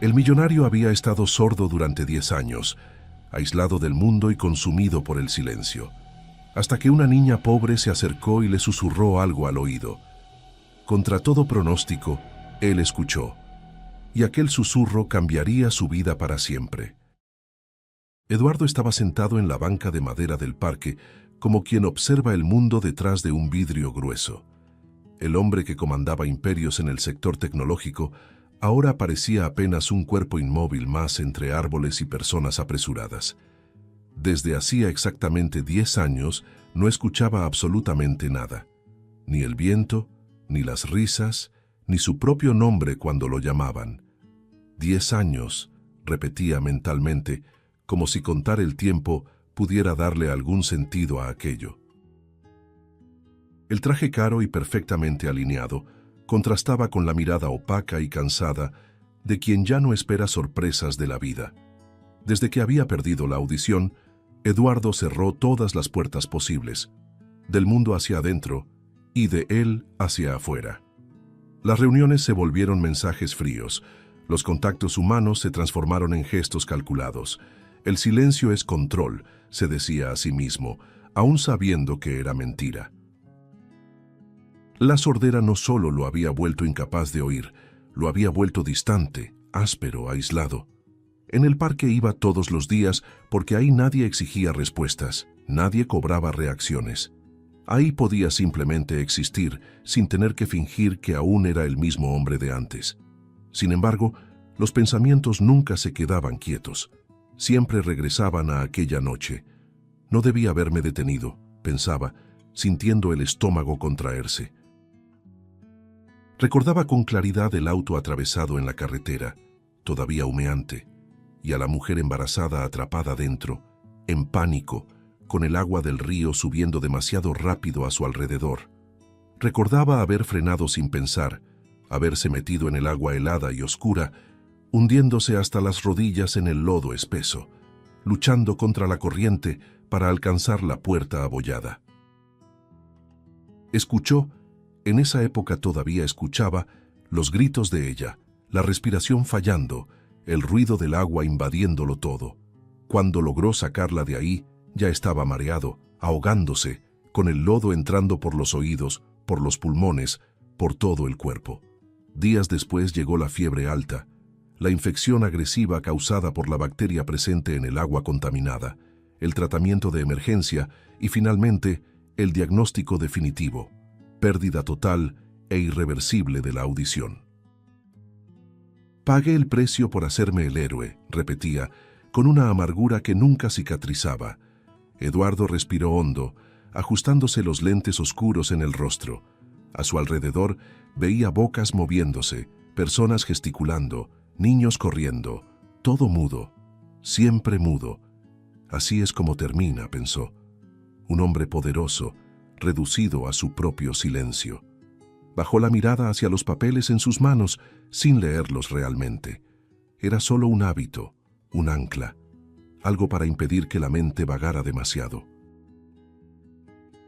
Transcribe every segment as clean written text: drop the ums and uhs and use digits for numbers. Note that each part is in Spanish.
El millonario había estado sordo durante 10 años, aislado del mundo y consumido por el silencio, hasta que una niña pobre se acercó y le susurró algo al oído. Contra todo pronóstico, él escuchó, y aquel susurro cambiaría su vida para siempre. Eduardo estaba sentado en la banca de madera del parque, como quien observa el mundo detrás de un vidrio grueso. El hombre que comandaba imperios en el sector tecnológico ahora parecía apenas un cuerpo inmóvil más entre árboles y personas apresuradas. Desde hacía exactamente 10 años no escuchaba absolutamente nada, ni el viento, ni las risas, ni su propio nombre cuando lo llamaban. 10 años, repetía mentalmente, como si contar el tiempo pudiera darle algún sentido a aquello. El traje caro y perfectamente alineado contrastaba con la mirada opaca y cansada de quien ya no espera sorpresas de la vida. Desde que había perdido la audición, Eduardo cerró todas las puertas posibles, del mundo hacia adentro y de él hacia afuera. Las reuniones se volvieron mensajes fríos, los contactos humanos se transformaron en gestos calculados. El silencio es control, se decía a sí mismo, aún sabiendo que era mentira. La sordera no solo lo había vuelto incapaz de oír, lo había vuelto distante, áspero, aislado. En el parque iba todos los días porque ahí nadie exigía respuestas, nadie cobraba reacciones. Ahí podía simplemente existir sin tener que fingir que aún era el mismo hombre de antes. Sin embargo, los pensamientos nunca se quedaban quietos. Siempre regresaban a aquella noche. No debía haberme detenido, pensaba, sintiendo el estómago contraerse. Recordaba con claridad el auto atravesado en la carretera, todavía humeante, y a la mujer embarazada atrapada dentro, en pánico, con el agua del río subiendo demasiado rápido a su alrededor. Recordaba haber frenado sin pensar, haberse metido en el agua helada y oscura, hundiéndose hasta las rodillas en el lodo espeso, luchando contra la corriente para alcanzar la puerta abollada. Escuchó, en esa época todavía escuchaba, los gritos de ella, la respiración fallando, el ruido del agua invadiéndolo todo. Cuando logró sacarla de ahí, ya estaba mareado, ahogándose, con el lodo entrando por los oídos, por los pulmones, por todo el cuerpo. Días después llegó la fiebre alta, la infección agresiva causada por la bacteria presente en el agua contaminada, el tratamiento de emergencia y finalmente el diagnóstico definitivo, pérdida total e irreversible de la audición. Pagué el precio por hacerme el héroe, repetía, con una amargura que nunca cicatrizaba. Eduardo respiró hondo, ajustándose los lentes oscuros en el rostro. A su alrededor veía bocas moviéndose, personas gesticulando, niños corriendo, todo mudo, siempre mudo. Así es como termina, pensó. Un hombre poderoso, reducido a su propio silencio. Bajó la mirada hacia los papeles en sus manos, sin leerlos realmente. Era solo un hábito, un ancla, algo para impedir que la mente vagara demasiado.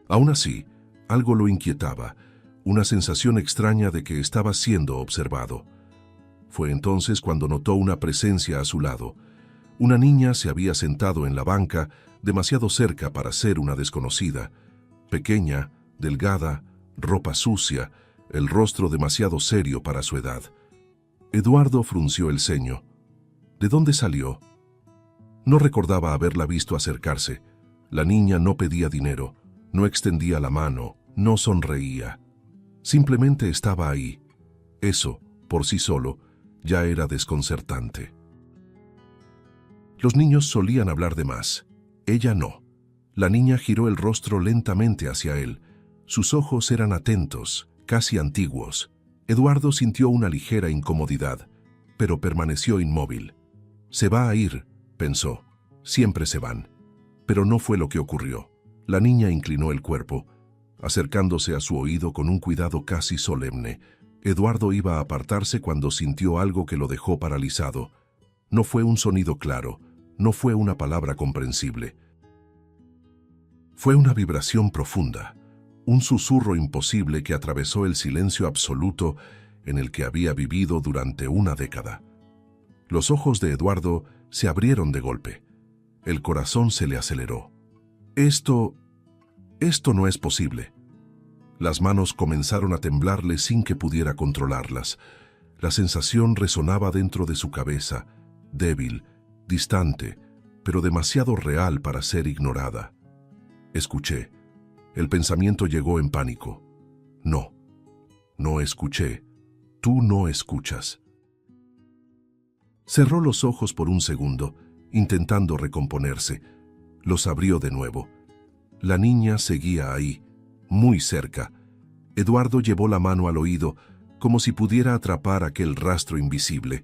Aún así, algo lo inquietaba, una sensación extraña de que estaba siendo observado. Fue entonces cuando notó una presencia a su lado. Una niña se había sentado en la banca, demasiado cerca para ser una desconocida. Pequeña, delgada, ropa sucia, el rostro demasiado serio para su edad. Eduardo frunció el ceño. ¿De dónde salió? No recordaba haberla visto acercarse. La niña no pedía dinero, no extendía la mano, no sonreía. Simplemente estaba ahí. Eso, por sí solo, ya era desconcertante. Los niños solían hablar de más. Ella no. La niña giró el rostro lentamente hacia él. Sus ojos eran atentos, casi antiguos. Eduardo sintió una ligera incomodidad, pero permaneció inmóvil. Se va a ir, pensó. Siempre se van. Pero no fue lo que ocurrió. La niña inclinó el cuerpo, acercándose a su oído con un cuidado casi solemne. Eduardo iba a apartarse cuando sintió algo que lo dejó paralizado. No fue un sonido claro, no fue una palabra comprensible. Fue una vibración profunda, un susurro imposible que atravesó el silencio absoluto en el que había vivido durante una década. Los ojos de Eduardo se abrieron de golpe. El corazón se le aceleró. Esto no es posible. Las manos comenzaron a temblarle sin que pudiera controlarlas. La sensación resonaba dentro de su cabeza, débil, distante, pero demasiado real para ser ignorada. Escuché. El pensamiento llegó en pánico. No, no escuché. Tú no escuchas. Cerró los ojos por un segundo, intentando recomponerse. Los abrió de nuevo. La niña seguía ahí, muy cerca. Eduardo llevó la mano al oído, como si pudiera atrapar aquel rastro invisible.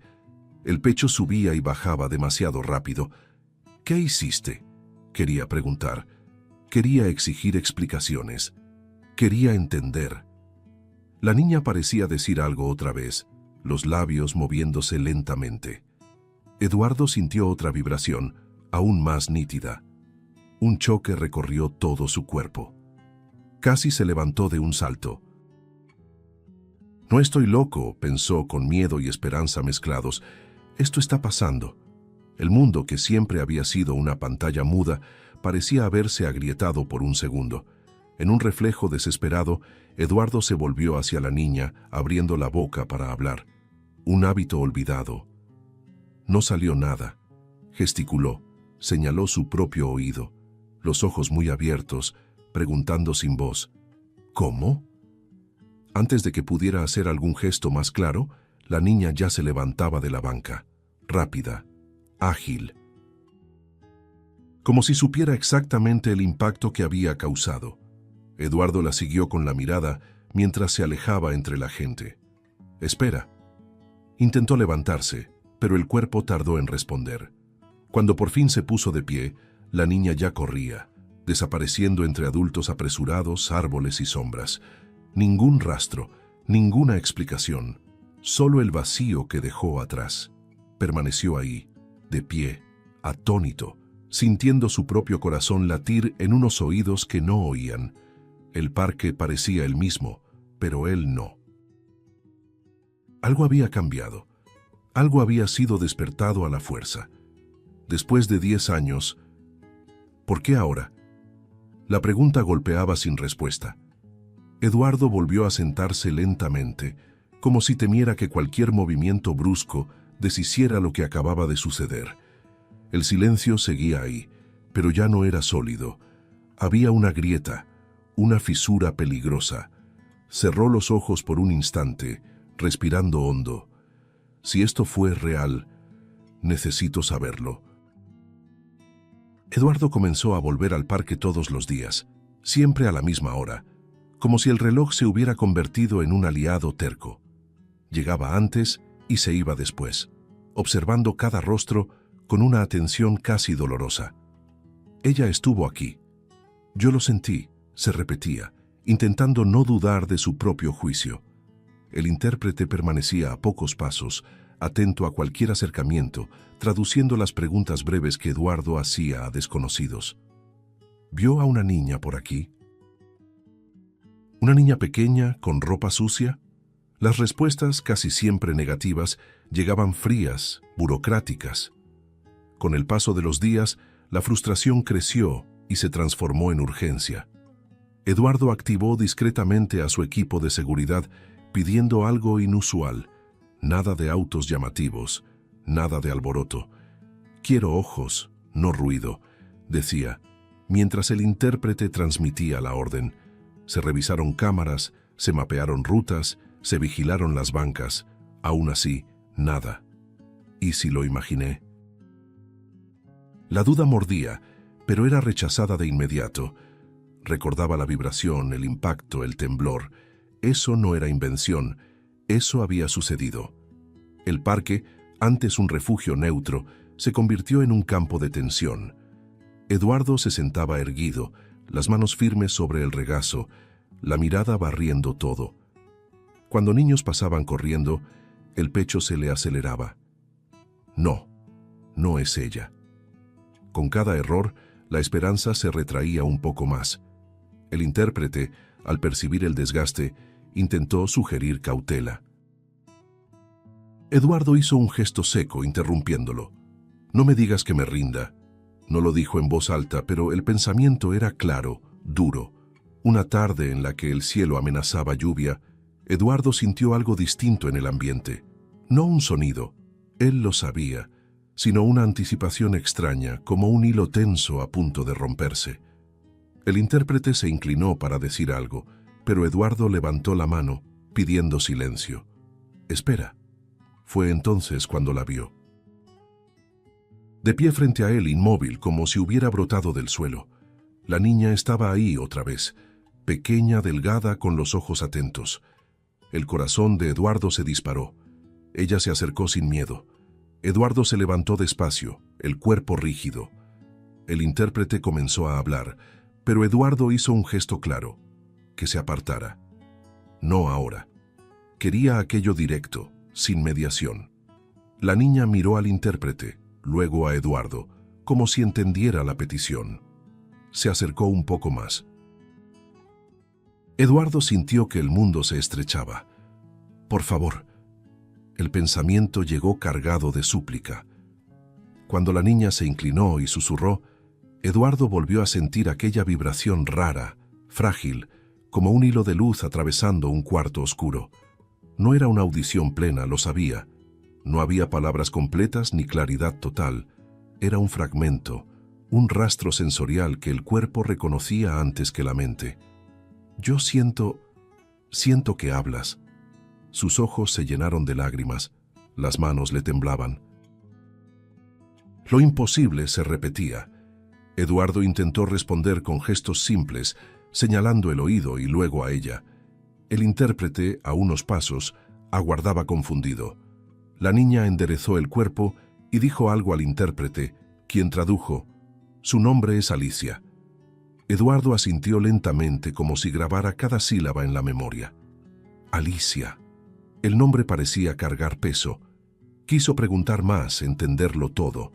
El pecho subía y bajaba demasiado rápido. ¿Qué hiciste?, quería preguntar. Quería exigir explicaciones. Quería entender. La niña parecía decir algo otra vez, los labios moviéndose lentamente. Eduardo sintió otra vibración, aún más nítida. Un choque recorrió todo su cuerpo. Casi se levantó de un salto. No estoy loco, pensó con miedo y esperanza mezclados. Esto está pasando. El mundo, que siempre había sido una pantalla muda, parecía haberse agrietado por un segundo. En un reflejo desesperado, Eduardo se volvió hacia la niña, abriendo la boca para hablar. Un hábito olvidado. No salió nada. Gesticuló, señaló su propio oído, los ojos muy abiertos, preguntando sin voz, ¿cómo? Antes de que pudiera hacer algún gesto más claro, la niña ya se levantaba de la banca, rápida, ágil, como si supiera exactamente el impacto que había causado. Eduardo la siguió con la mirada mientras se alejaba entre la gente. «Espera». Intentó levantarse, pero el cuerpo tardó en responder. Cuando por fin se puso de pie, la niña ya corría, desapareciendo entre adultos apresurados, árboles y sombras. Ningún rastro, ninguna explicación, solo el vacío que dejó atrás. Permaneció ahí, de pie, atónito, sintiendo su propio corazón latir en unos oídos que no oían. El parque parecía el mismo, pero él no. Algo había cambiado. Algo había sido despertado a la fuerza. Después de 10 años, ¿por qué ahora? La pregunta golpeaba sin respuesta. Eduardo volvió a sentarse lentamente, como si temiera que cualquier movimiento brusco deshiciera lo que acababa de suceder. El silencio seguía ahí, pero ya no era sólido. Había una grieta, una fisura peligrosa. Cerró los ojos por un instante, respirando hondo. Si esto fue real, necesito saberlo. Eduardo comenzó a volver al parque todos los días, siempre a la misma hora, como si el reloj se hubiera convertido en un aliado terco. Llegaba antes y se iba después, observando cada rostro con una atención casi dolorosa. Ella estuvo aquí. Yo lo sentí, se repetía, intentando no dudar de su propio juicio. El intérprete permanecía a pocos pasos, atento a cualquier acercamiento, traduciendo las preguntas breves que Eduardo hacía a desconocidos. ¿Vio a una niña por aquí? ¿Una niña pequeña, con ropa sucia? Las respuestas, casi siempre negativas, llegaban frías, burocráticas. Con el paso de los días, la frustración creció y se transformó en urgencia. Eduardo activó discretamente a su equipo de seguridad, pidiendo algo inusual. Nada de autos llamativos, nada de alboroto. «Quiero ojos, no ruido», decía, mientras el intérprete transmitía la orden. Se revisaron cámaras, se mapearon rutas, se vigilaron las bancas. Aún así, nada. ¿Y si lo imaginé? La duda mordía, pero era rechazada de inmediato. Recordaba la vibración, el impacto, el temblor. Eso no era invención, eso había sucedido. El parque, antes un refugio neutro, se convirtió en un campo de tensión. Eduardo se sentaba erguido, las manos firmes sobre el regazo, la mirada barriendo todo. Cuando niños pasaban corriendo, el pecho se le aceleraba. No, no es ella. Con cada error, la esperanza se retraía un poco más. El intérprete, al percibir el desgaste, intentó sugerir cautela. Eduardo hizo un gesto seco, interrumpiéndolo. «No me digas que me rinda». No lo dijo en voz alta, pero el pensamiento era claro, duro. Una tarde en la que el cielo amenazaba lluvia, Eduardo sintió algo distinto en el ambiente. No un sonido, él lo sabía, sino una anticipación extraña, como un hilo tenso a punto de romperse. El intérprete se inclinó para decir algo, pero Eduardo levantó la mano, pidiendo silencio. «Espera». Fue entonces cuando la vio. De pie frente a él, inmóvil, como si hubiera brotado del suelo. La niña estaba ahí otra vez, pequeña, delgada, con los ojos atentos. El corazón de Eduardo se disparó. Ella se acercó sin miedo. Eduardo se levantó despacio, el cuerpo rígido. El intérprete comenzó a hablar, pero Eduardo hizo un gesto claro, que se apartara. No ahora. Quería aquello directo, sin mediación. La niña miró al intérprete, luego a Eduardo, como si entendiera la petición. Se acercó un poco más. Eduardo sintió que el mundo se estrechaba. «Por favor». El pensamiento llegó cargado de súplica. Cuando la niña se inclinó y susurró, Eduardo volvió a sentir aquella vibración rara, frágil, como un hilo de luz atravesando un cuarto oscuro. No era una audición plena, lo sabía. No había palabras completas ni claridad total. Era un fragmento, un rastro sensorial que el cuerpo reconocía antes que la mente. «Yo siento que hablas». Sus ojos se llenaron de lágrimas, las manos le temblaban. Lo imposible se repetía. Eduardo intentó responder con gestos simples, señalando el oído y luego a ella. El intérprete, a unos pasos, aguardaba confundido. La niña enderezó el cuerpo y dijo algo al intérprete, quien tradujo: «Su nombre es Alicia». Eduardo asintió lentamente, como si grabara cada sílaba en la memoria. Alicia. El nombre parecía cargar peso. Quiso preguntar más, entenderlo todo.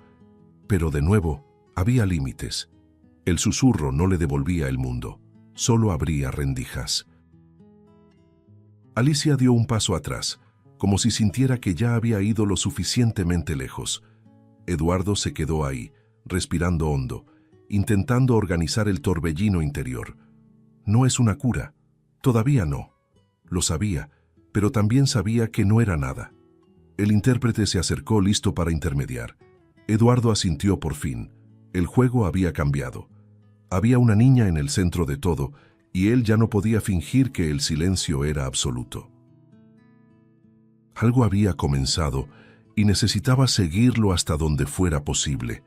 Pero de nuevo, había límites. El susurro no le devolvía el mundo, solo abría rendijas. Alicia dio un paso atrás, como si sintiera que ya había ido lo suficientemente lejos. Eduardo se quedó ahí, respirando hondo, intentando organizar el torbellino interior. No es una cura, todavía no. Lo sabía, pero también sabía que no era nada. El intérprete se acercó listo para intermediar. Eduardo asintió por fin. El juego había cambiado. Había una niña en el centro de todo, y él ya no podía fingir que el silencio era absoluto. Algo había comenzado y necesitaba seguirlo hasta donde fuera posible.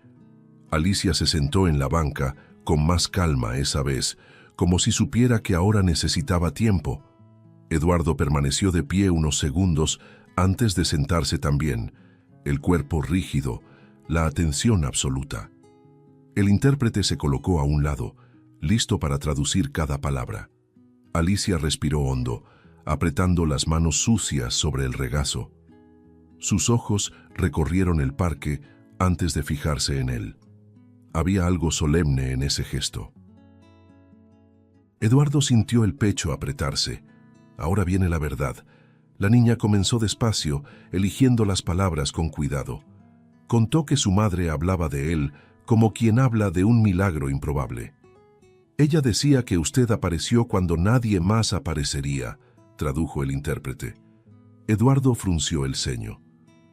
Alicia se sentó en la banca, con más calma esa vez, como si supiera que ahora necesitaba tiempo. Eduardo permaneció de pie unos segundos antes de sentarse también, el cuerpo rígido, la atención absoluta. El intérprete se colocó a un lado, listo para traducir cada palabra. Alicia respiró hondo, apretando las manos sucias sobre el regazo. Sus ojos recorrieron el parque antes de fijarse en él. Había algo solemne en ese gesto. Eduardo sintió el pecho apretarse. Ahora viene la verdad. La niña comenzó despacio, eligiendo las palabras con cuidado. Contó que su madre hablaba de él como quien habla de un milagro improbable. «Ella decía que usted apareció cuando nadie más aparecería», tradujo el intérprete. Eduardo frunció el ceño.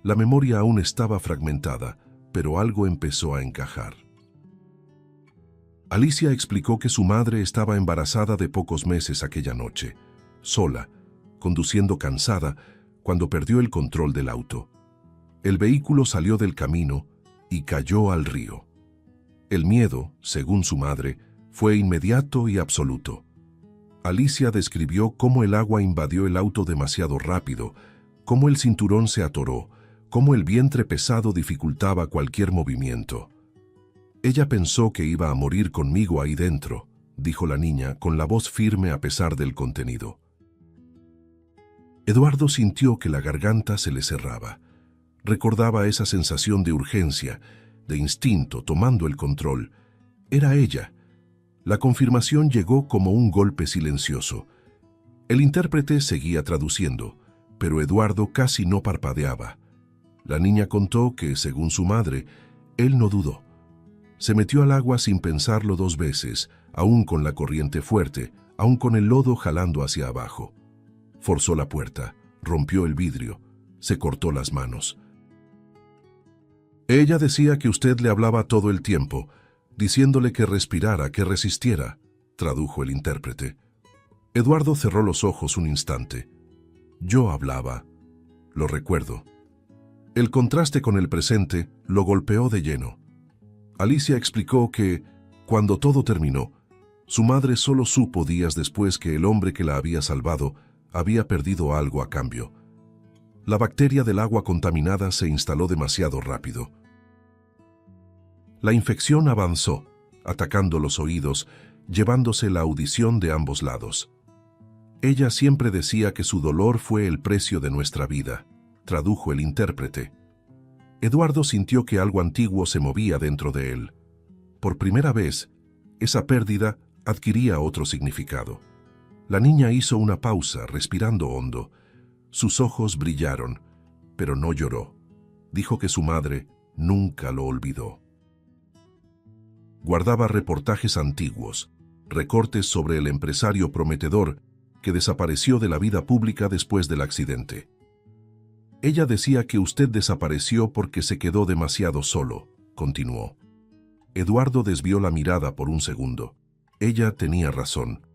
La memoria aún estaba fragmentada, pero algo empezó a encajar. Alicia explicó que su madre estaba embarazada de pocos meses aquella noche, sola, conduciendo cansada, cuando perdió el control del auto. El vehículo salió del camino y cayó al río. El miedo, según su madre, fue inmediato y absoluto. Alicia describió cómo el agua invadió el auto demasiado rápido, cómo el cinturón se atoró, cómo el vientre pesado dificultaba cualquier movimiento. «Ella pensó que iba a morir conmigo ahí dentro», dijo la niña con la voz firme a pesar del contenido. Eduardo sintió que la garganta se le cerraba. Recordaba esa sensación de urgencia, de instinto tomando el control. Era ella. La confirmación llegó como un golpe silencioso. El intérprete seguía traduciendo, pero Eduardo casi no parpadeaba. La niña contó que, según su madre, él no dudó. Se metió al agua sin pensarlo 2 veces, aún con la corriente fuerte, aún con el lodo jalando hacia abajo. Forzó la puerta, rompió el vidrio, se cortó las manos. Ella decía que usted le hablaba todo el tiempo, diciéndole que respirara, que resistiera, tradujo el intérprete. Eduardo cerró los ojos un instante. Yo hablaba, lo recuerdo. El contraste con el presente lo golpeó de lleno. Alicia explicó que, cuando todo terminó, su madre solo supo días después que el hombre que la había salvado había perdido algo a cambio. La bacteria del agua contaminada se instaló demasiado rápido. La infección avanzó, atacando los oídos, llevándose la audición de ambos lados. Ella siempre decía que su dolor fue el precio de nuestra vida, tradujo el intérprete. Eduardo sintió que algo antiguo se movía dentro de él. Por primera vez, esa pérdida adquiría otro significado. La niña hizo una pausa, respirando hondo. Sus ojos brillaron, pero no lloró. Dijo que su madre nunca lo olvidó. Guardaba reportajes antiguos, recortes sobre el empresario prometedor que desapareció de la vida pública después del accidente. Ella decía que usted desapareció porque se quedó demasiado solo, continuó. Eduardo desvió la mirada por un segundo. Ella tenía razón.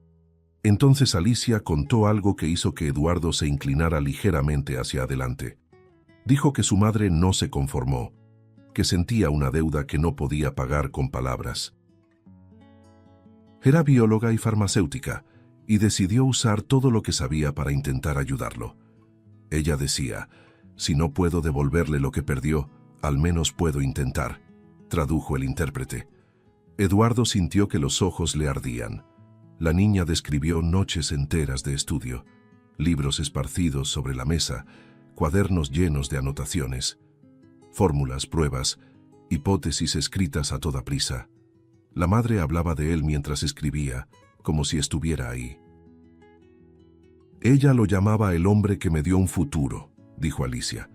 Entonces Alicia contó algo que hizo que Eduardo se inclinara ligeramente hacia adelante. Dijo que su madre no se conformó, que sentía una deuda que no podía pagar con palabras. Era bióloga y farmacéutica, y decidió usar todo lo que sabía para intentar ayudarlo. Ella decía, si no puedo devolverle lo que perdió, al menos puedo intentar, tradujo el intérprete. Eduardo sintió que los ojos le ardían. La niña describió noches enteras de estudio, libros esparcidos sobre la mesa, cuadernos llenos de anotaciones, fórmulas, pruebas, hipótesis escritas a toda prisa. La madre hablaba de él mientras escribía, como si estuviera ahí. Ella lo llamaba el hombre que me dio un futuro, dijo Alicia.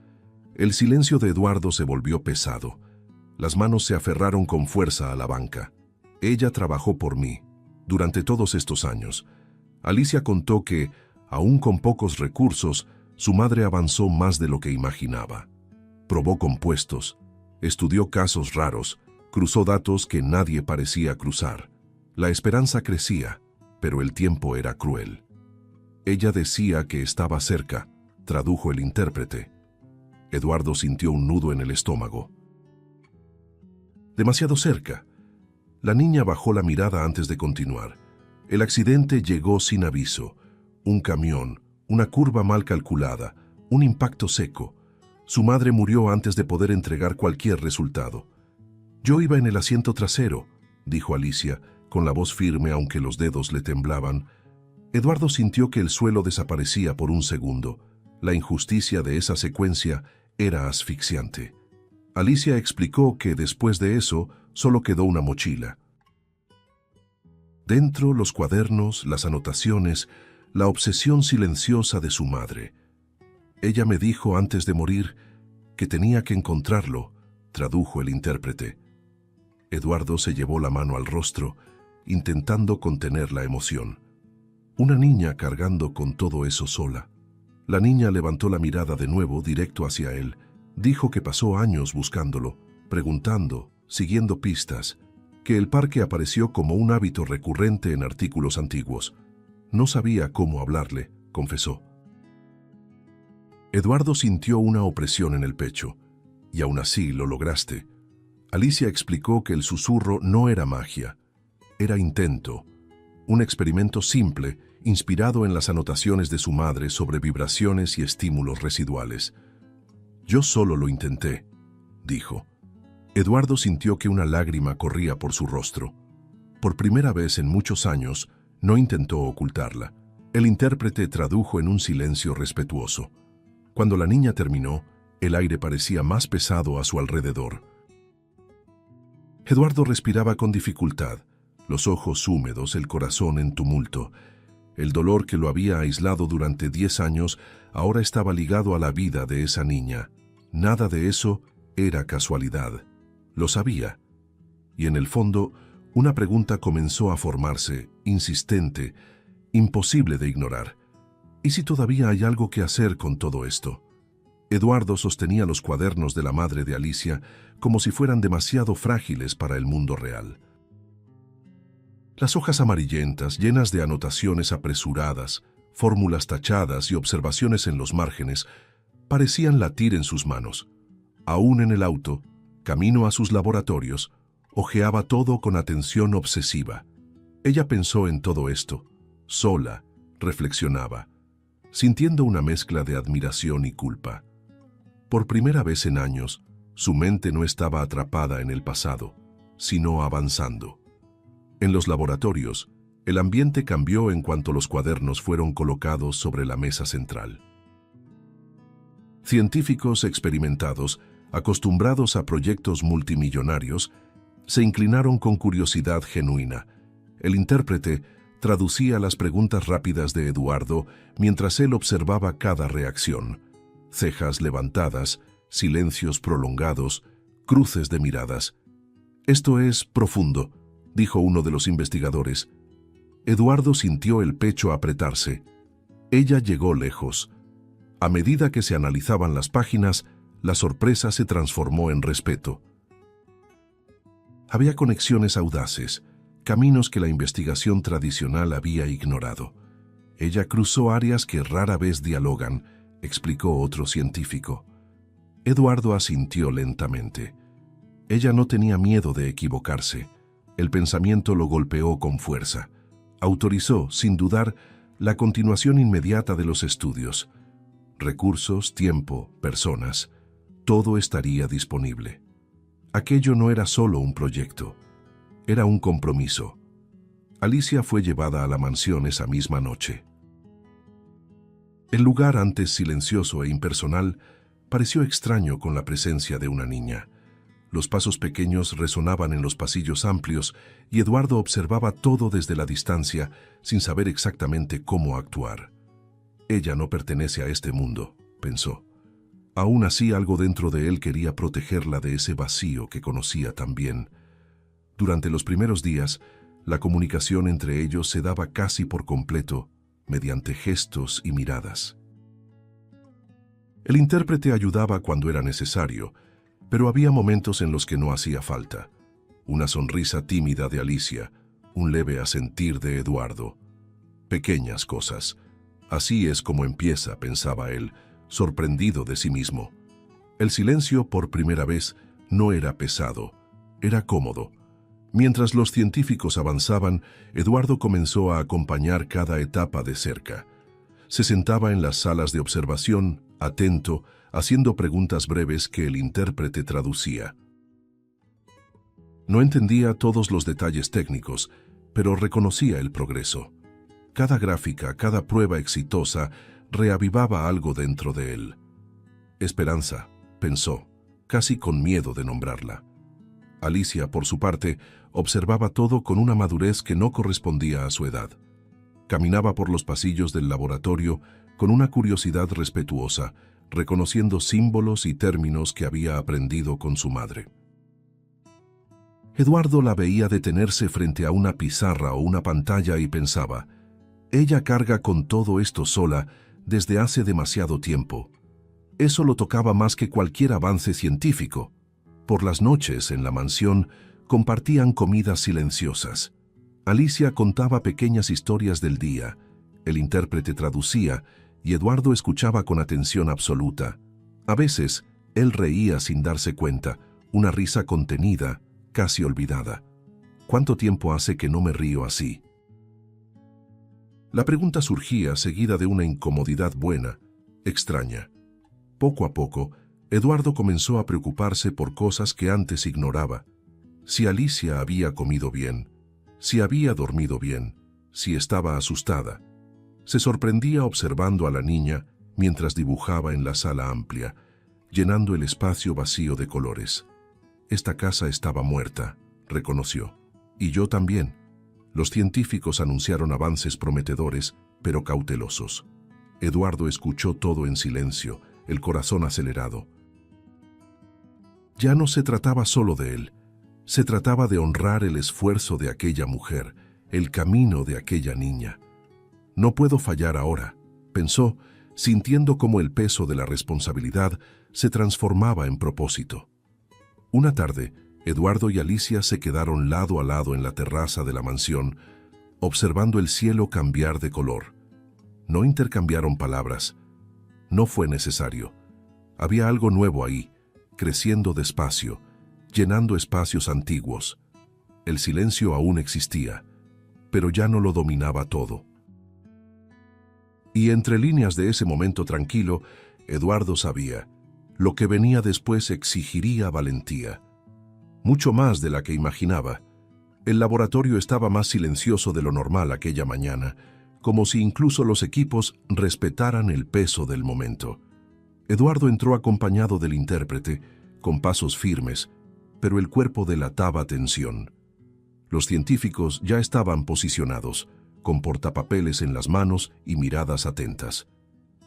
El silencio de Eduardo se volvió pesado. Las manos se aferraron con fuerza a la banca. Ella trabajó por mí, durante todos estos años. Alicia contó que, aún con pocos recursos, su madre avanzó más de lo que imaginaba. Probó compuestos, estudió casos raros, cruzó datos que nadie parecía cruzar. La esperanza crecía, pero el tiempo era cruel. Ella decía que estaba cerca, tradujo el intérprete. Eduardo sintió un nudo en el estómago. Demasiado cerca. La niña bajó la mirada antes de continuar. El accidente llegó sin aviso. Un camión, una curva mal calculada, un impacto seco. Su madre murió antes de poder entregar cualquier resultado. Yo iba en el asiento trasero, dijo Alicia, con la voz firme aunque los dedos le temblaban. Eduardo sintió que el suelo desaparecía por un segundo. La injusticia de esa secuencia era asfixiante. Alicia explicó que después de eso solo quedó una mochila. Dentro, los cuadernos, las anotaciones, la obsesión silenciosa de su madre. Ella me dijo antes de morir que tenía que encontrarlo, tradujo el intérprete. Eduardo se llevó la mano al rostro, intentando contener la emoción. Una niña cargando con todo eso sola. La niña levantó la mirada de nuevo directo hacia él. Dijo que pasó años buscándolo, preguntando, siguiendo pistas, que el parque apareció como un hábito recurrente en artículos antiguos. No sabía cómo hablarle, confesó. Eduardo sintió una opresión en el pecho. Y aún así lo lograste. Alicia explicó que el susurro no era magia, era intento, un experimento simple inspirado en las anotaciones de su madre sobre vibraciones y estímulos residuales. Yo solo lo intenté, dijo. Eduardo sintió que una lágrima corría por su rostro. Por primera vez en muchos años, no intentó ocultarla. El intérprete tradujo en un silencio respetuoso. Cuando la niña terminó, el aire parecía más pesado a su alrededor. Eduardo respiraba con dificultad, los ojos húmedos, el corazón en tumulto. El dolor que lo había aislado durante 10 años ahora estaba ligado a la vida de esa niña, Nada de eso era casualidad. Lo sabía. Y en el fondo, una pregunta comenzó a formarse, insistente, imposible de ignorar. ¿Y si todavía hay algo que hacer con todo esto? Eduardo sostenía los cuadernos de la madre de Alicia como si fueran demasiado frágiles para el mundo real. Las hojas amarillentas, llenas de anotaciones apresuradas, fórmulas tachadas y observaciones en los márgenes, parecían latir en sus manos. Aún en el auto, camino a sus laboratorios, hojeaba todo con atención obsesiva. Ella pensó en todo esto, sola, reflexionaba, sintiendo una mezcla de admiración y culpa. Por primera vez en años, su mente no estaba atrapada en el pasado, sino avanzando. En los laboratorios, el ambiente cambió en cuanto los cuadernos fueron colocados sobre la mesa central. Científicos experimentados, acostumbrados a proyectos multimillonarios, se inclinaron con curiosidad genuina. El intérprete traducía las preguntas rápidas de Eduardo mientras él observaba cada reacción. Cejas levantadas, silencios prolongados, cruces de miradas. «Esto es profundo», dijo uno de los investigadores. Eduardo sintió el pecho apretarse. Ella llegó lejos. A medida que se analizaban las páginas, la sorpresa se transformó en respeto. Había conexiones audaces, caminos que la investigación tradicional había ignorado. Ella cruzó áreas que rara vez dialogan, explicó otro científico. Eduardo asintió lentamente. Ella no tenía miedo de equivocarse. El pensamiento lo golpeó con fuerza. Autorizó, sin dudar, la continuación inmediata de los estudios. Recursos, tiempo, personas, todo estaría disponible. Aquello no era solo un proyecto, era un compromiso. Alicia fue llevada a la mansión esa misma noche. El lugar, antes silencioso e impersonal, pareció extraño con la presencia de una niña. Los pasos pequeños resonaban en los pasillos amplios y Eduardo observaba todo desde la distancia sin saber exactamente cómo actuar. Ella no pertenece a este mundo, pensó. Aún así, algo dentro de él quería protegerla de ese vacío que conocía tan bien. Durante los primeros días, la comunicación entre ellos se daba casi por completo, mediante gestos y miradas. El intérprete ayudaba cuando era necesario, pero había momentos en los que no hacía falta. Una sonrisa tímida de Alicia, un leve asentir de Eduardo. Pequeñas cosas. Así es como empieza, pensaba él, sorprendido de sí mismo. El silencio, por primera vez, no era pesado, era cómodo. Mientras los científicos avanzaban, Eduardo comenzó a acompañar cada etapa de cerca. Se sentaba en las salas de observación, atento, haciendo preguntas breves que el intérprete traducía. No entendía todos los detalles técnicos, pero reconocía el progreso. Cada gráfica, cada prueba exitosa, reavivaba algo dentro de él. Esperanza, pensó, casi con miedo de nombrarla. Alicia, por su parte, observaba todo con una madurez que no correspondía a su edad. Caminaba por los pasillos del laboratorio con una curiosidad respetuosa, reconociendo símbolos y términos que había aprendido con su madre. Eduardo la veía detenerse frente a una pizarra o una pantalla y pensaba, ella carga con todo esto sola desde hace demasiado tiempo. Eso lo tocaba más que cualquier avance científico. Por las noches, en la mansión, compartían comidas silenciosas. Alicia contaba pequeñas historias del día, el intérprete traducía y Eduardo escuchaba con atención absoluta. A veces, él reía sin darse cuenta, una risa contenida, casi olvidada. ¿Cuánto tiempo hace que no me río así? La pregunta surgía seguida de una incomodidad buena, extraña. Poco a poco, Eduardo comenzó a preocuparse por cosas que antes ignoraba. Si Alicia había comido bien, si había dormido bien, si estaba asustada. Se sorprendía observando a la niña mientras dibujaba en la sala amplia, llenando el espacio vacío de colores. Esta casa estaba muerta, reconoció. Y yo también. Los científicos anunciaron avances prometedores, pero cautelosos. Eduardo escuchó todo en silencio, el corazón acelerado. Ya no se trataba solo de él. Se trataba de honrar el esfuerzo de aquella mujer, el camino de aquella niña. No puedo fallar ahora, pensó, sintiendo cómo el peso de la responsabilidad se transformaba en propósito. Una tarde, Eduardo y Alicia se quedaron lado a lado en la terraza de la mansión, observando el cielo cambiar de color. No intercambiaron palabras. No fue necesario. Había algo nuevo ahí, creciendo despacio, llenando espacios antiguos. El silencio aún existía, pero ya no lo dominaba todo. Y entre líneas de ese momento tranquilo, Eduardo sabía, lo que venía después exigiría valentía. Mucho más de la que imaginaba. El laboratorio estaba más silencioso de lo normal aquella mañana, como si incluso los equipos respetaran el peso del momento. Eduardo entró acompañado del intérprete, con pasos firmes, pero el cuerpo delataba tensión. Los científicos ya estaban posicionados, con portapapeles en las manos y miradas atentas.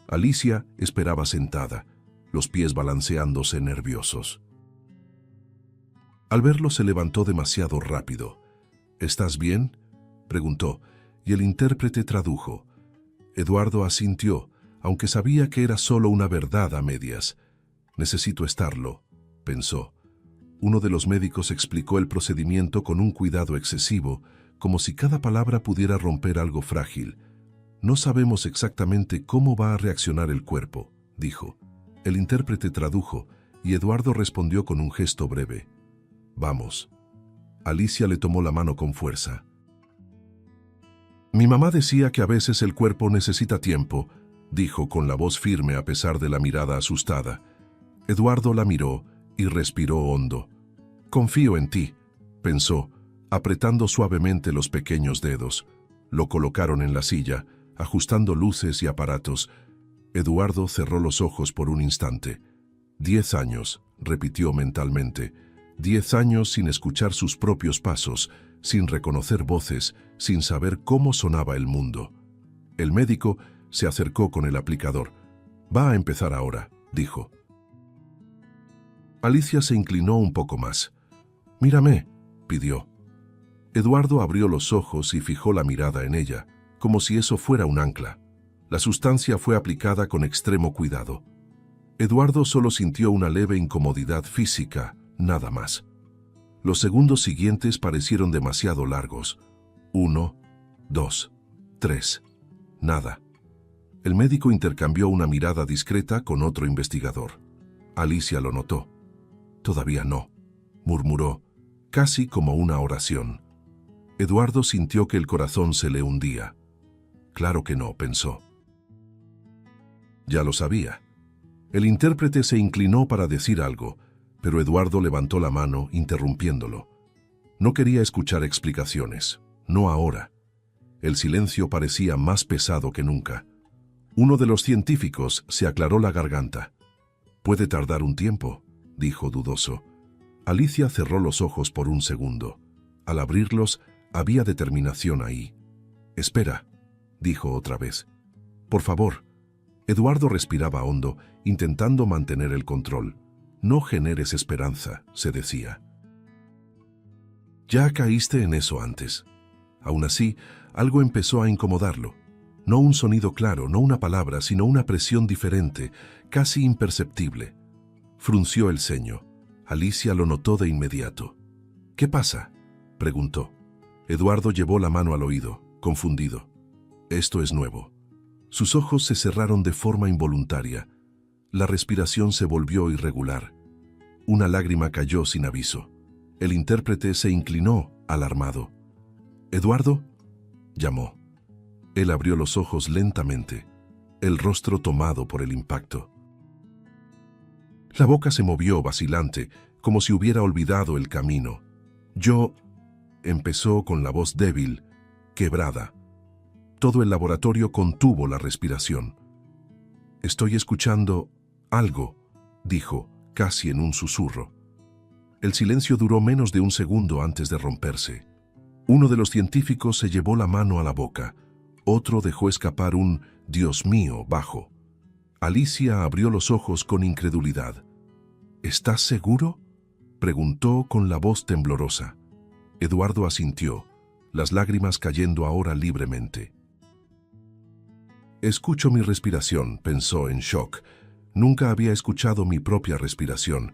Alicia esperaba sentada, los pies balanceándose nerviosos. Al verlo se levantó demasiado rápido. «¿Estás bien?», preguntó, y el intérprete tradujo. Eduardo asintió, aunque sabía que era solo una verdad a medias. «Necesito estarlo», pensó. Uno de los médicos explicó el procedimiento con un cuidado excesivo, como si cada palabra pudiera romper algo frágil. «No sabemos exactamente cómo va a reaccionar el cuerpo», dijo. El intérprete tradujo, y Eduardo respondió con un gesto breve. «Vamos». Alicia le tomó la mano con fuerza. «Mi mamá decía que a veces el cuerpo necesita tiempo», dijo con la voz firme a pesar de la mirada asustada. Eduardo la miró y respiró hondo. «Confío en ti», pensó, apretando suavemente los pequeños dedos. Lo colocaron en la silla, ajustando luces y aparatos. Eduardo cerró los ojos por un instante. 10 años, repitió mentalmente. 10 años sin escuchar sus propios pasos, sin reconocer voces, sin saber cómo sonaba el mundo. El médico se acercó con el aplicador. «Va a empezar ahora», dijo. Alicia se inclinó un poco más. «Mírame», pidió. Eduardo abrió los ojos y fijó la mirada en ella, como si eso fuera un ancla. La sustancia fue aplicada con extremo cuidado. Eduardo solo sintió una leve incomodidad física, nada más. Los segundos siguientes parecieron demasiado largos. 1, 2, 3. Nada. El médico intercambió una mirada discreta con otro investigador. Alicia lo notó. «Todavía no», murmuró, casi como una oración. Eduardo sintió que el corazón se le hundía. «Claro que no», pensó. Ya lo sabía. El intérprete se inclinó para decir algo, pero Eduardo levantó la mano, interrumpiéndolo. No quería escuchar explicaciones, no ahora. El silencio parecía más pesado que nunca. Uno de los científicos se aclaró la garganta. «Puede tardar un tiempo», dijo dudoso. Alicia cerró los ojos por un segundo. Al abrirlos, había determinación ahí. «Espera», dijo otra vez. «Por favor». Eduardo respiraba hondo, intentando mantener el control. «No generes esperanza», se decía. «Ya caíste en eso antes». Aún así, algo empezó a incomodarlo. No un sonido claro, no una palabra, sino una presión diferente, casi imperceptible. Frunció el ceño. Alicia lo notó de inmediato. «¿Qué pasa?», preguntó. Eduardo llevó la mano al oído, confundido. «Esto es nuevo». Sus ojos se cerraron de forma involuntaria. La respiración se volvió irregular. Una lágrima cayó sin aviso. El intérprete se inclinó, alarmado. «¿Eduardo?», llamó. Él abrió los ojos lentamente, el rostro tomado por el impacto. La boca se movió vacilante, como si hubiera olvidado el camino. «Yo», empezó con la voz débil, quebrada. Todo el laboratorio contuvo la respiración. «Estoy escuchando algo», dijo, casi en un susurro. El silencio duró menos de un segundo antes de romperse. Uno de los científicos se llevó la mano a la boca. Otro dejó escapar un «Dios mío» bajo. Alicia abrió los ojos con incredulidad. «¿Estás seguro?», Preguntó con la voz temblorosa. Eduardo asintió, las lágrimas cayendo ahora libremente. Escucho mi respiración, pensó en shock. Nunca había escuchado mi propia respiración.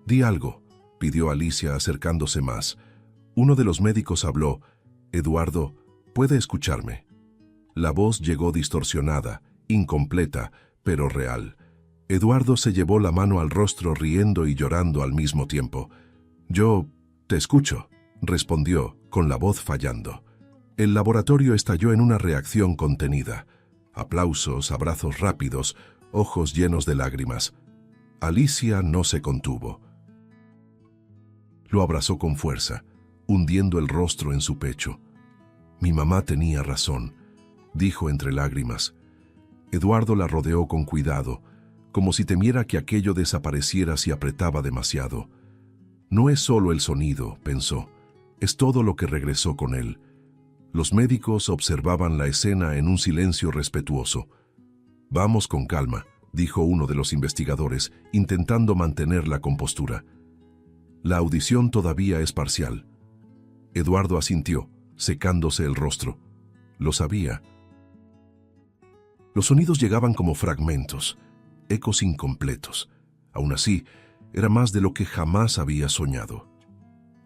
Di algo, pidió Alicia acercándose más. Uno de los médicos habló. Eduardo, ¿puede escucharme? La voz llegó distorsionada, incompleta, pero real. Eduardo se llevó la mano al rostro riendo y llorando al mismo tiempo. Yo te escucho, respondió, con la voz fallando. El laboratorio estalló en una reacción contenida. Aplausos, abrazos rápidos, ojos llenos de lágrimas. Alicia no se contuvo. Lo abrazó con fuerza, hundiendo el rostro en su pecho. Mi mamá tenía razón, dijo entre lágrimas. Eduardo la rodeó con cuidado, como si temiera que aquello desapareciera si apretaba demasiado. No es solo el sonido, pensó, es todo lo que regresó con él. Los médicos observaban la escena en un silencio respetuoso. Vamos con calma, dijo uno de los investigadores, intentando mantener la compostura. La audición todavía es parcial. Eduardo asintió, secándose el rostro. Lo sabía. Los sonidos llegaban como fragmentos, ecos incompletos. Aún así, era más de lo que jamás había soñado.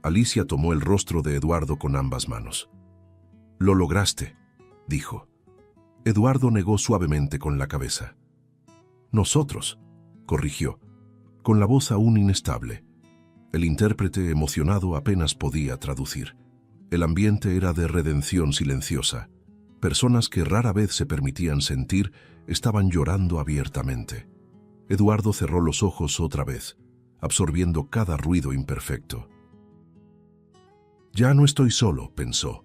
Alicia tomó el rostro de Eduardo con ambas manos. «Lo lograste», dijo. Eduardo negó suavemente con la cabeza. «Nosotros», corrigió, con la voz aún inestable. El intérprete, emocionado, apenas podía traducir. El ambiente era de redención silenciosa. Personas que rara vez se permitían sentir estaban llorando abiertamente. Eduardo cerró los ojos otra vez, absorbiendo cada ruido imperfecto. Ya no estoy solo, pensó.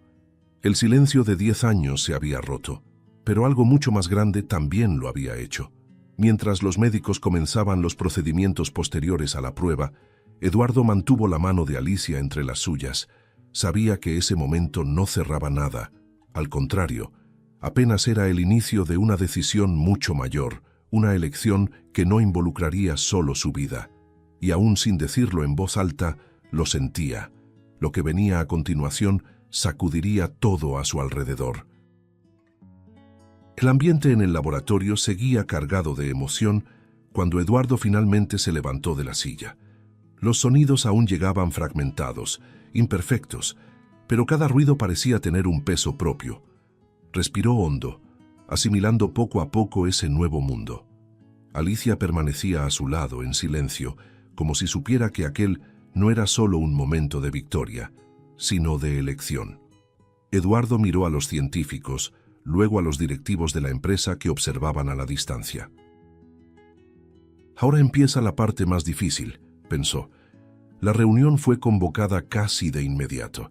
El silencio de 10 años se había roto, pero algo mucho más grande también lo había hecho. Mientras los médicos comenzaban los procedimientos posteriores a la prueba, Eduardo mantuvo la mano de Alicia entre las suyas. Sabía que ese momento no cerraba nada. Al contrario, apenas era el inicio de una decisión mucho mayor, una elección que no involucraría solo su vida. Y aún sin decirlo en voz alta, lo sentía. Lo que venía a continuación sacudiría todo a su alrededor. El ambiente en el laboratorio seguía cargado de emoción cuando Eduardo finalmente se levantó de la silla. Los sonidos aún llegaban fragmentados, imperfectos, pero cada ruido parecía tener un peso propio. Respiró hondo, asimilando poco a poco ese nuevo mundo. Alicia permanecía a su lado en silencio, como si supiera que aquel no era solo un momento de victoria, sino de elección. Eduardo miró a los científicos, luego a los directivos de la empresa que observaban a la distancia. Ahora empieza la parte más difícil, pensó. La reunión fue convocada casi de inmediato.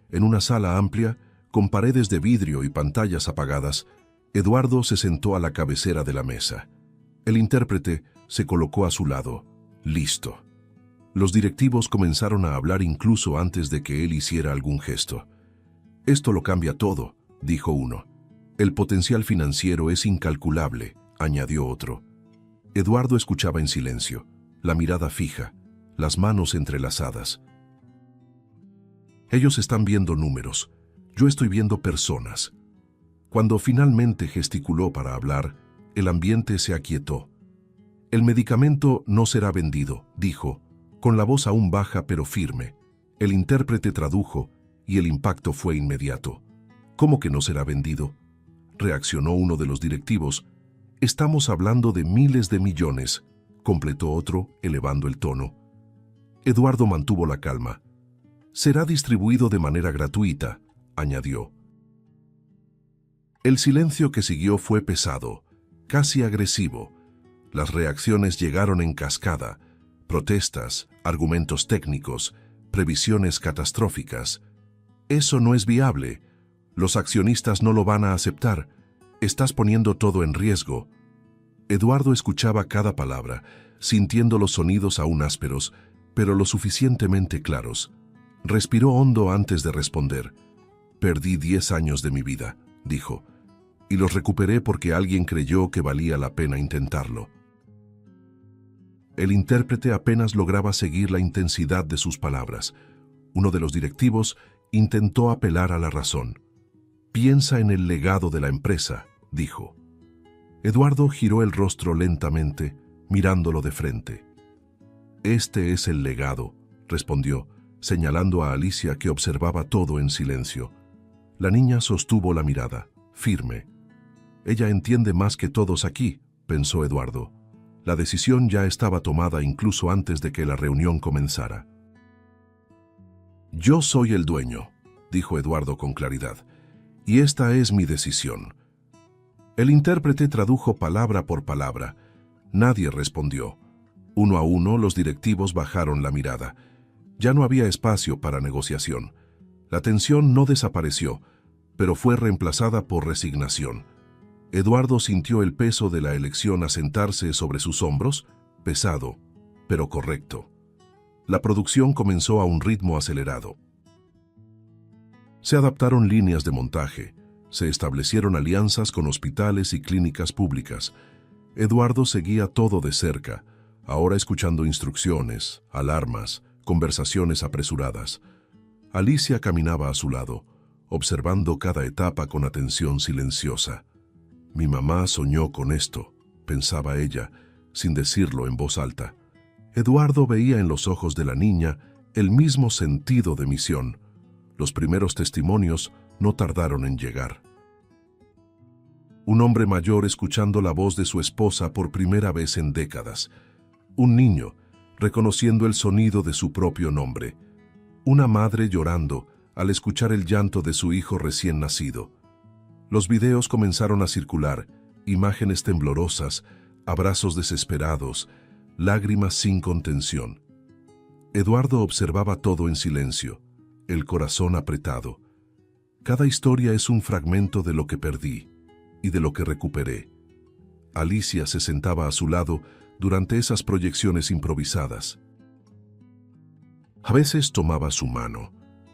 En una sala amplia, con paredes de vidrio y pantallas apagadas, Eduardo se sentó a la cabecera de la mesa. El intérprete se colocó a su lado, listo. Los directivos comenzaron a hablar incluso antes de que él hiciera algún gesto. «Esto lo cambia todo», dijo uno. «El potencial financiero es incalculable», añadió otro. Eduardo escuchaba en silencio, la mirada fija, las manos entrelazadas. «Ellos están viendo números, yo estoy viendo personas». Cuando finalmente gesticuló para hablar, el ambiente se aquietó. «El medicamento no será vendido», dijo, con la voz aún baja pero firme. El intérprete tradujo y el impacto fue inmediato. «¿Cómo que no será vendido?», reaccionó uno de los directivos. «Estamos hablando de miles de millones», completó otro, elevando el tono. Eduardo mantuvo la calma. «Será distribuido de manera gratuita», añadió. El silencio que siguió fue pesado, casi agresivo. Las reacciones llegaron en cascada. Protestas, argumentos técnicos, previsiones catastróficas. «Eso no es viable. Los accionistas no lo van a aceptar. Estás poniendo todo en riesgo». Eduardo escuchaba cada palabra, sintiendo los sonidos aún ásperos, pero lo suficientemente claros. Respiró hondo antes de responder. «Perdí 10 años de mi vida», dijo, «y los recuperé porque alguien creyó que valía la pena intentarlo». El intérprete apenas lograba seguir la intensidad de sus palabras. Uno de los directivos intentó apelar a la razón. «Piensa en el legado de la empresa», dijo. Eduardo giró el rostro lentamente, mirándolo de frente. «Este es el legado», respondió, señalando a Alicia, que observaba todo en silencio. La niña sostuvo la mirada, firme. «Ella entiende más que todos aquí», pensó Eduardo. La decisión ya estaba tomada incluso antes de que la reunión comenzara. «Yo soy el dueño», dijo Eduardo con claridad, «y esta es mi decisión». El intérprete tradujo palabra por palabra. Nadie respondió. Uno a uno, los directivos bajaron la mirada. Ya no había espacio para negociación. La tensión no desapareció, pero fue reemplazada por resignación. Eduardo sintió el peso de la elección asentarse sobre sus hombros, pesado, pero correcto. La producción comenzó a un ritmo acelerado. Se adaptaron líneas de montaje, se establecieron alianzas con hospitales y clínicas públicas. Eduardo seguía todo de cerca, ahora escuchando instrucciones, alarmas, conversaciones apresuradas. Alicia caminaba a su lado, observando cada etapa con atención silenciosa. «Mi mamá soñó con esto», pensaba ella, sin decirlo en voz alta. Eduardo veía en los ojos de la niña el mismo sentido de misión. Los primeros testimonios no tardaron en llegar. Un hombre mayor escuchando la voz de su esposa por primera vez en décadas. Un niño reconociendo el sonido de su propio nombre. Una madre llorando al escuchar el llanto de su hijo recién nacido. Los videos comenzaron a circular, imágenes temblorosas, abrazos desesperados, lágrimas sin contención. Eduardo observaba todo en silencio, el corazón apretado. Cada historia es un fragmento de lo que perdí y de lo que recuperé. Alicia se sentaba a su lado durante esas proyecciones improvisadas. A veces tomaba su mano,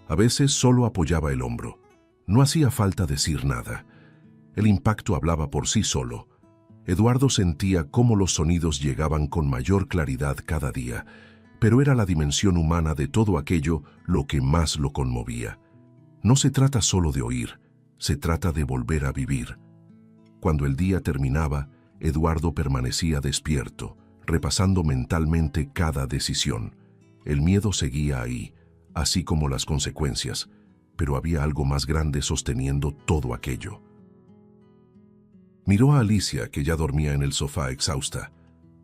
a veces solo apoyaba el hombro. No hacía falta decir nada. El impacto hablaba por sí solo. Eduardo sentía cómo los sonidos llegaban con mayor claridad cada día, pero era la dimensión humana de todo aquello lo que más lo conmovía. No se trata solo de oír, se trata de volver a vivir. Cuando el día terminaba, Eduardo permanecía despierto, repasando mentalmente cada decisión. El miedo seguía ahí, así como las consecuencias, pero había algo más grande sosteniendo todo aquello. Miró a Alicia, que ya dormía en el sofá exhausta.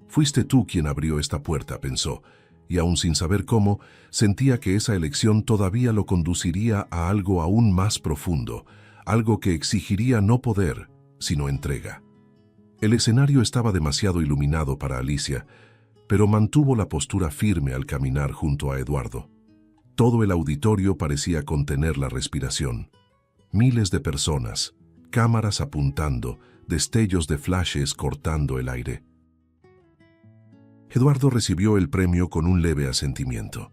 «Fuiste tú quien abrió esta puerta», pensó, y aún sin saber cómo, sentía que esa elección todavía lo conduciría a algo aún más profundo, algo que exigiría no poder, sino entrega. El escenario estaba demasiado iluminado para Alicia, pero mantuvo la postura firme al caminar junto a Eduardo. Todo el auditorio parecía contener la respiración. Miles de personas, cámaras apuntando, destellos de flashes cortando el aire. Eduardo recibió el premio con un leve asentimiento,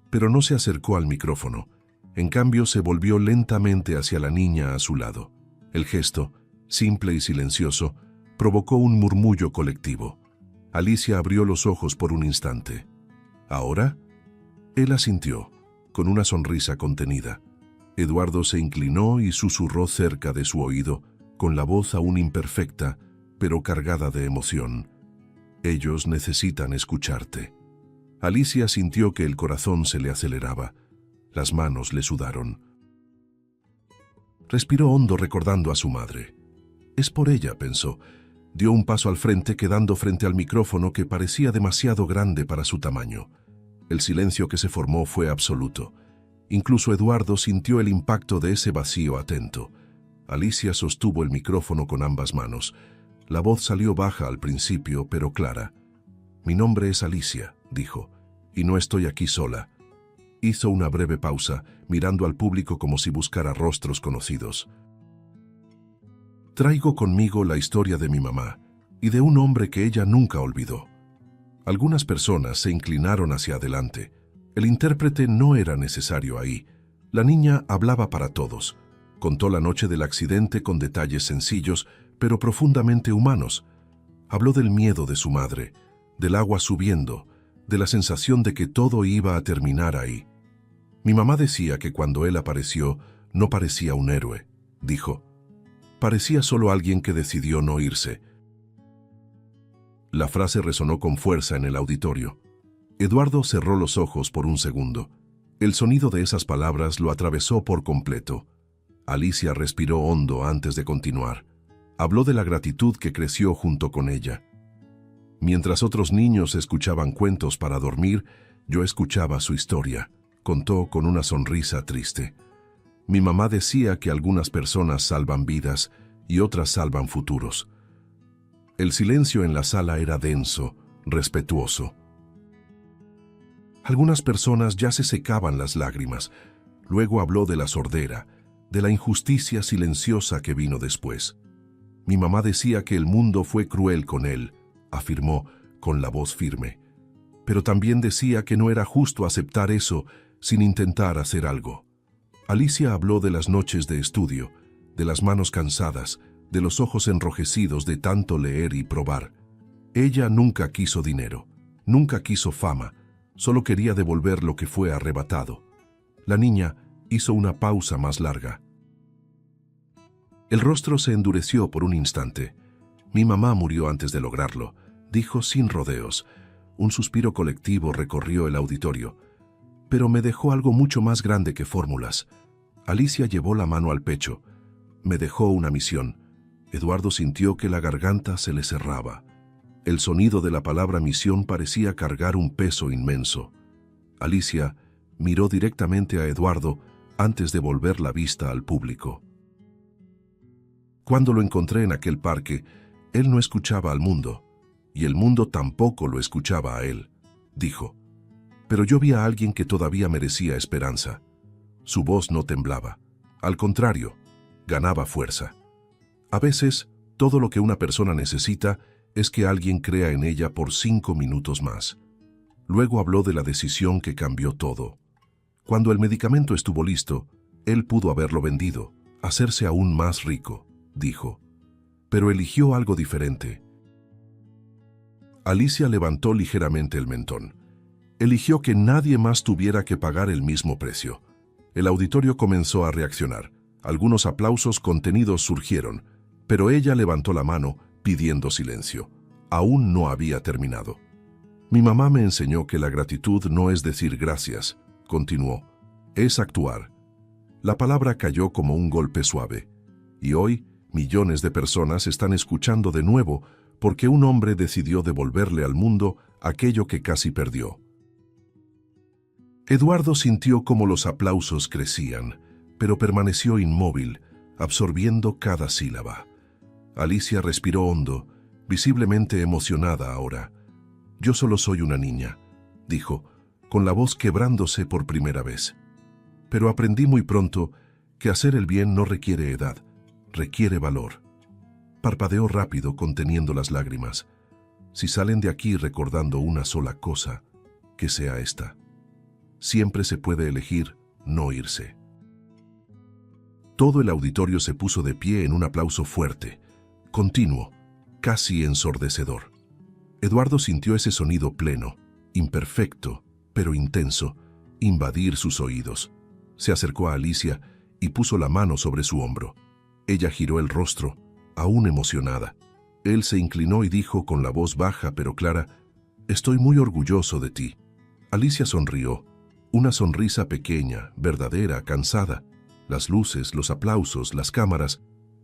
pero no se acercó al micrófono. En cambio, se volvió lentamente hacia la niña a su lado. El gesto, simple y silencioso, provocó un murmullo colectivo. Alicia abrió los ojos por un instante. ¿Ahora? Él asintió, con una sonrisa contenida. Eduardo se inclinó y susurró cerca de su oído, con la voz aún imperfecta, pero cargada de emoción. «Ellos necesitan escucharte». Alicia sintió que el corazón se le aceleraba. Las manos le sudaron. Respiró hondo recordando a su madre. «Es por ella», pensó. Dio un paso al frente, quedando frente al micrófono que parecía demasiado grande para su tamaño. El silencio que se formó fue absoluto. Incluso Eduardo sintió el impacto de ese vacío atento. Alicia sostuvo el micrófono con ambas manos. La voz salió baja al principio, pero clara. «Mi nombre es Alicia», dijo, «y no estoy aquí sola». Hizo una breve pausa, mirando al público como si buscara rostros conocidos. «Traigo conmigo la historia de mi mamá y de un hombre que ella nunca olvidó». Algunas personas se inclinaron hacia adelante. El intérprete no era necesario ahí. La niña hablaba para todos. Contó la noche del accidente con detalles sencillos, pero profundamente humanos. Habló del miedo de su madre, del agua subiendo, de la sensación de que todo iba a terminar ahí. Mi mamá decía que cuando él apareció, no parecía un héroe, dijo. Parecía solo alguien que decidió no irse. La frase resonó con fuerza en el auditorio. Eduardo cerró los ojos por un segundo. El sonido de esas palabras lo atravesó por completo. Alicia respiró hondo antes de continuar. Habló de la gratitud que creció junto con ella. Mientras otros niños escuchaban cuentos para dormir, yo escuchaba su historia, contó con una sonrisa triste. Mi mamá decía que algunas personas salvan vidas y otras salvan futuros. El silencio en la sala era denso, respetuoso. Algunas personas ya se secaban las lágrimas. Luego habló de la sordera, de la injusticia silenciosa que vino después. Mi mamá decía que el mundo fue cruel con él, afirmó con la voz firme. Pero también decía que no era justo aceptar eso sin intentar hacer algo. Alicia habló de las noches de estudio, de las manos cansadas, de los ojos enrojecidos de tanto leer y probar. Ella nunca quiso dinero, nunca quiso fama, solo quería devolver lo que fue arrebatado. La niña hizo una pausa más larga. El rostro se endureció por un instante. Mi mamá murió antes de lograrlo, dijo sin rodeos. Un suspiro colectivo recorrió el auditorio. Pero me dejó algo mucho más grande que fórmulas. Alicia llevó la mano al pecho. Me dejó una misión. Eduardo sintió que la garganta se le cerraba. El sonido de la palabra misión parecía cargar un peso inmenso. Alicia miró directamente a Eduardo antes de volver la vista al público. Cuando lo encontré en aquel parque, él no escuchaba al mundo, y el mundo tampoco lo escuchaba a él, dijo. Pero yo vi a alguien que todavía merecía esperanza. Su voz no temblaba. Al contrario, ganaba fuerza. A veces, todo lo que una persona necesita es que alguien crea en ella por 5 minutos más. Luego habló de la decisión que cambió todo. Cuando el medicamento estuvo listo, él pudo haberlo vendido, hacerse aún más rico, dijo. Pero eligió algo diferente. Alicia levantó ligeramente el mentón. Eligió que nadie más tuviera que pagar el mismo precio. El auditorio comenzó a reaccionar. Algunos aplausos contenidos surgieron, pero ella levantó la mano pidiendo silencio. Aún no había terminado. Mi mamá me enseñó que la gratitud no es decir gracias, continuó, es actuar. La palabra cayó como un golpe suave. Y hoy, millones de personas están escuchando de nuevo porque un hombre decidió devolverle al mundo aquello que casi perdió. Eduardo sintió cómo los aplausos crecían, pero permaneció inmóvil, absorbiendo cada sílaba. Alicia respiró hondo, visiblemente emocionada ahora. «Yo solo soy una niña», dijo, con la voz quebrándose por primera vez. «Pero aprendí muy pronto que hacer el bien no requiere edad, requiere valor». Parpadeó rápido conteniendo las lágrimas. «Si salen de aquí recordando una sola cosa, que sea esta. Siempre se puede elegir no irse». Todo el auditorio se puso de pie en un aplauso fuerte, continuo, casi ensordecedor. Eduardo sintió ese sonido pleno, imperfecto, pero intenso, invadir sus oídos. Se acercó a Alicia y puso la mano sobre su hombro. Ella giró el rostro, aún emocionada. Él se inclinó y dijo con la voz baja pero clara, «Estoy muy orgulloso de ti». Alicia sonrió, una sonrisa pequeña, verdadera, cansada. Las luces, los aplausos, las cámaras,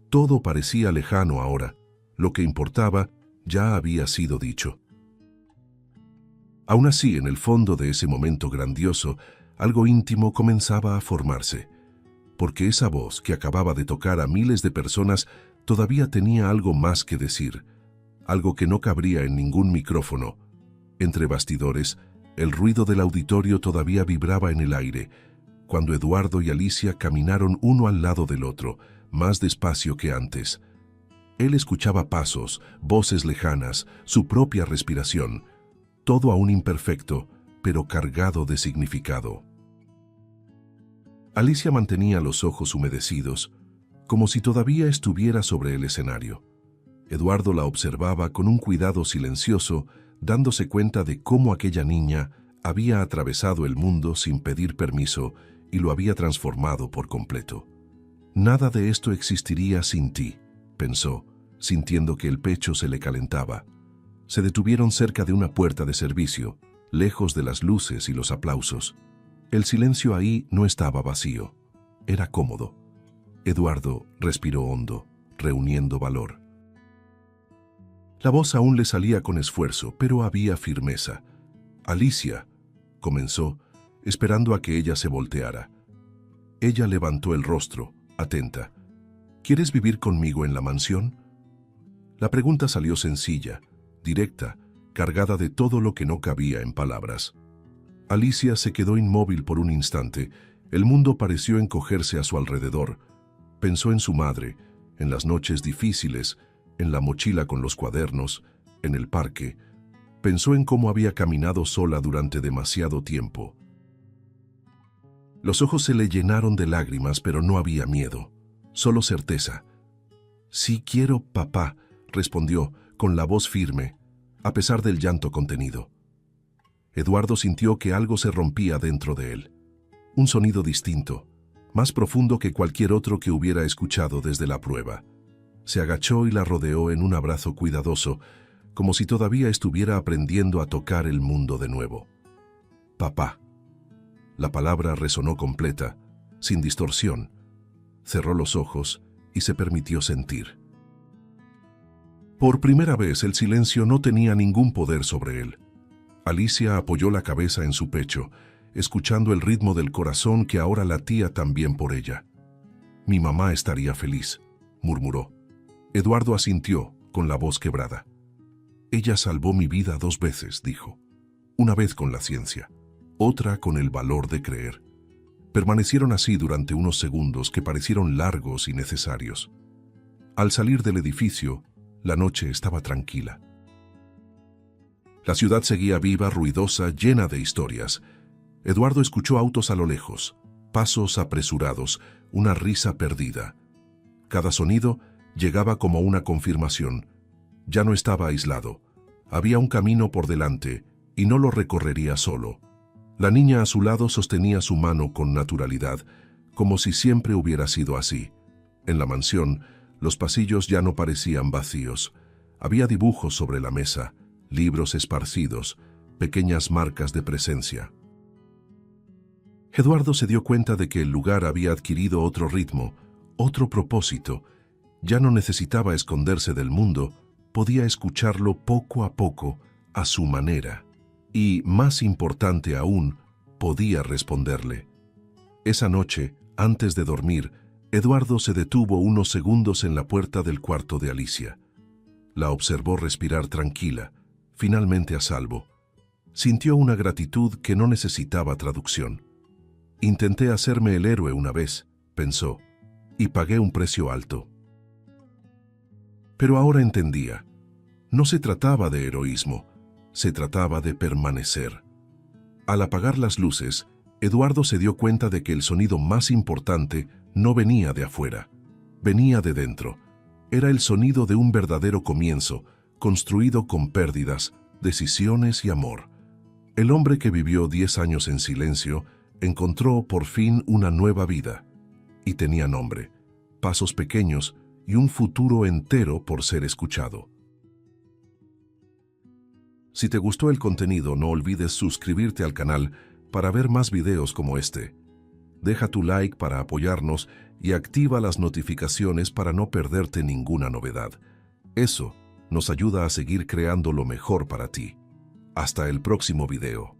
todo parecía lejano ahora. Lo que importaba ya había sido dicho. Aún así, en el fondo de ese momento grandioso, algo íntimo comenzaba a formarse, porque esa voz que acababa de tocar a miles de personas todavía tenía algo más que decir, algo que no cabría en ningún micrófono. Entre bastidores, el ruido del auditorio todavía vibraba en el aire, cuando Eduardo y Alicia caminaron uno al lado del otro, más despacio que antes. Él escuchaba pasos, voces lejanas, su propia respiración, todo aún imperfecto, pero cargado de significado. Alicia mantenía los ojos humedecidos, como si todavía estuviera sobre el escenario. Eduardo la observaba con un cuidado silencioso, dándose cuenta de cómo aquella niña había atravesado el mundo sin pedir permiso y lo había transformado por completo. Nada de esto existiría sin ti, pensó, sintiendo que el pecho se le calentaba. Se detuvieron cerca de una puerta de servicio, lejos de las luces y los aplausos. El silencio ahí no estaba vacío, era cómodo. Eduardo respiró hondo, reuniendo valor. La voz aún le salía con esfuerzo, pero había firmeza. «Alicia», comenzó, esperando a que ella se volteara. Ella levantó el rostro, atenta. «¿Quieres vivir conmigo en la mansión?» La pregunta salió sencilla, directa, cargada de todo lo que no cabía en palabras. Alicia se quedó inmóvil por un instante. El mundo pareció encogerse a su alrededor. Pensó en su madre, en las noches difíciles, en la mochila con los cuadernos, en el parque. Pensó en cómo había caminado sola durante demasiado tiempo. Los ojos se le llenaron de lágrimas, pero no había miedo, solo certeza. «Sí quiero, papá», respondió, con la voz firme, a pesar del llanto contenido. Eduardo sintió que algo se rompía dentro de él. Un sonido distinto, más profundo que cualquier otro que hubiera escuchado desde la prueba. Se agachó y la rodeó en un abrazo cuidadoso, como si todavía estuviera aprendiendo a tocar el mundo de nuevo. «Papá». La palabra resonó completa, sin distorsión. Cerró los ojos y se permitió sentir. Por primera vez el silencio no tenía ningún poder sobre él. Alicia apoyó la cabeza en su pecho, escuchando el ritmo del corazón que ahora latía también por ella. «Mi mamá estaría feliz», murmuró. Eduardo asintió, con la voz quebrada. «Ella salvó mi vida 2 veces», dijo. «Una vez con la ciencia, otra con el valor de creer». Permanecieron así durante unos segundos que parecieron largos y necesarios. Al salir del edificio, la noche estaba tranquila. La ciudad seguía viva, ruidosa, llena de historias. Eduardo escuchó autos a lo lejos, pasos apresurados, una risa perdida. Cada sonido llegaba como una confirmación. Ya no estaba aislado. Había un camino por delante y no lo recorrería solo. La niña a su lado sostenía su mano con naturalidad, como si siempre hubiera sido así. En la mansión, los pasillos ya no parecían vacíos. Había dibujos sobre la mesa, libros esparcidos, pequeñas marcas de presencia. Eduardo se dio cuenta de que el lugar había adquirido otro ritmo, otro propósito. Ya no necesitaba esconderse del mundo, podía escucharlo poco a poco, a su manera. Y, más importante aún, podía responderle. Esa noche, antes de dormir, Eduardo se detuvo unos segundos en la puerta del cuarto de Alicia. La observó respirar tranquila, finalmente a salvo. Sintió una gratitud que no necesitaba traducción. «Intenté hacerme el héroe una vez», pensó, «y pagué un precio alto». Pero ahora entendía. No se trataba de heroísmo, se trataba de permanecer. Al apagar las luces, Eduardo se dio cuenta de que el sonido más importante no venía de afuera, venía de dentro. Era el sonido de un verdadero comienzo, construido con pérdidas, decisiones y amor. El hombre que vivió 10 años en silencio encontró por fin una nueva vida. Y tenía nombre, pasos pequeños y un futuro entero por ser escuchado. Si te gustó el contenido, no olvides suscribirte al canal para ver más videos como este. Deja tu like para apoyarnos y activa las notificaciones para no perderte ninguna novedad. Eso nos ayuda a seguir creando lo mejor para ti. Hasta el próximo video.